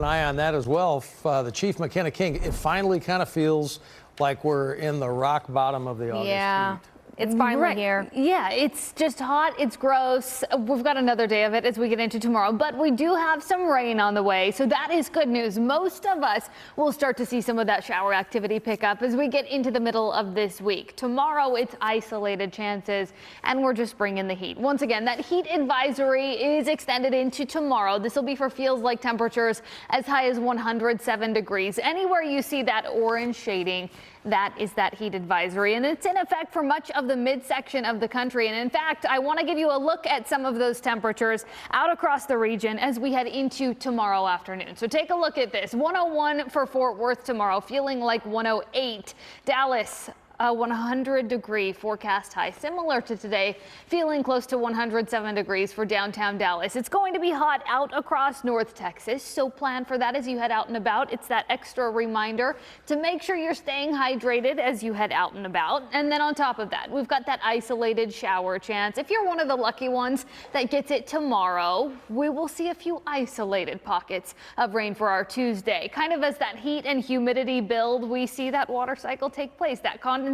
An eye on that as well. The Chief McKenna King, it finally kind of feels like we're in the rock bottom of the August heat. It's finally here. Yeah, it's just hot. It's gross. We've got another day of it as we get into tomorrow, but we do have some rain on the way, so that is good news. Most of us will start to see some of that shower activity pick up as we get into the middle of this week. Tomorrow, it's isolated chances, and we're just bringing the heat. Once again, that heat advisory is extended into tomorrow. This will be for feels like temperatures as high as 107 degrees. Anywhere you see that orange shading, that is that heat advisory, and it's in effect for much of the midsection of the country. And in fact, I want to give you a look at some of those temperatures out across the region as we head into tomorrow afternoon. So take a look at this. 101 for Fort Worth tomorrow, feeling like 108. Dallas, 100-degree forecast high, similar to today, feeling close to 107 degrees for downtown Dallas. It's going to be hot out across North Texas, so plan for that as you head out and about. It's that extra reminder to make sure you're staying hydrated as you head out and about. And then on top of that, we've got that isolated shower chance. If you're one of the lucky ones that gets it tomorrow, we will see a few isolated pockets of rain for our Tuesday. Kind of as that heat and humidity build, we see that water cycle take place, that condensation,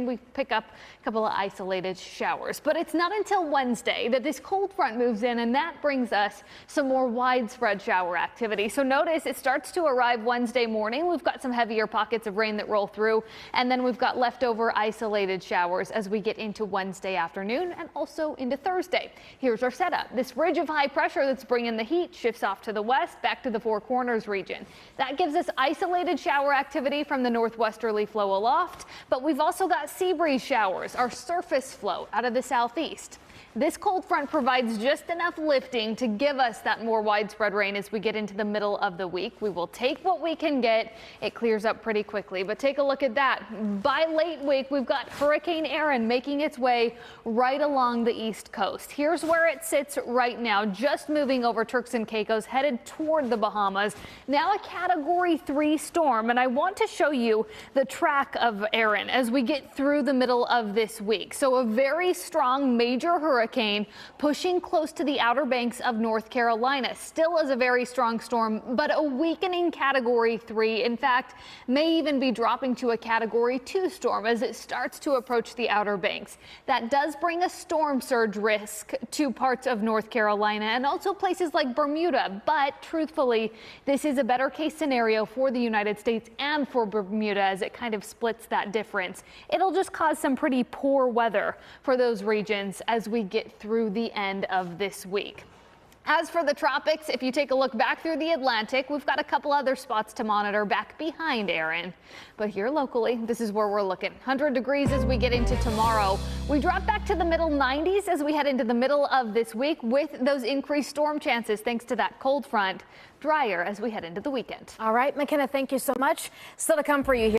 we pick up a couple of isolated showers. But it's not until Wednesday that this cold front moves in, and that brings us some more widespread shower activity. So notice it starts to arrive Wednesday morning. We've got some heavier pockets of rain that roll through, and then we've got leftover isolated showers as we get into Wednesday afternoon and also into Thursday. Here's our setup. This ridge of high pressure that's bringing the heat shifts off to the west, back to the Four Corners region. That gives us isolated shower activity from the northwesterly flow aloft, but we've also got sea breeze showers, our surface flow out of the southeast. This cold front provides just enough lifting to give us that more widespread rain as we get into the middle of the week. We will take what we can get. It clears up pretty quickly, but take a look at that. By late week, we've got Hurricane Erin making its way right along the east coast. Here's where it sits right now, just moving over Turks and Caicos, headed toward the Bahamas. Now a Category 3 storm, and I want to show you the track of Erin as we get through the middle of this week. So a very strong major hurricane pushing close to the Outer Banks of North Carolina. Still is a very strong storm, but a weakening Category 3. In fact, may even be dropping to a Category 2 storm as it starts to approach the Outer Banks. That does bring a storm surge risk to parts of North Carolina and also places like Bermuda. But truthfully, this is a better case scenario for the United States and for Bermuda as it kind of splits that difference. It'll just cause some pretty poor weather for those regions as we get through the end of this week. As for the tropics, if you take a look back through the Atlantic, we've got a couple other spots to monitor back behind Erin. But here locally, this is where we're looking. 100 degrees as we get into tomorrow. We drop back to the middle 90s as we head into the middle of this week with those increased storm chances thanks to that cold front. Drier as we head into the weekend. All right, McKenna, thank you so much. Still to come for you here.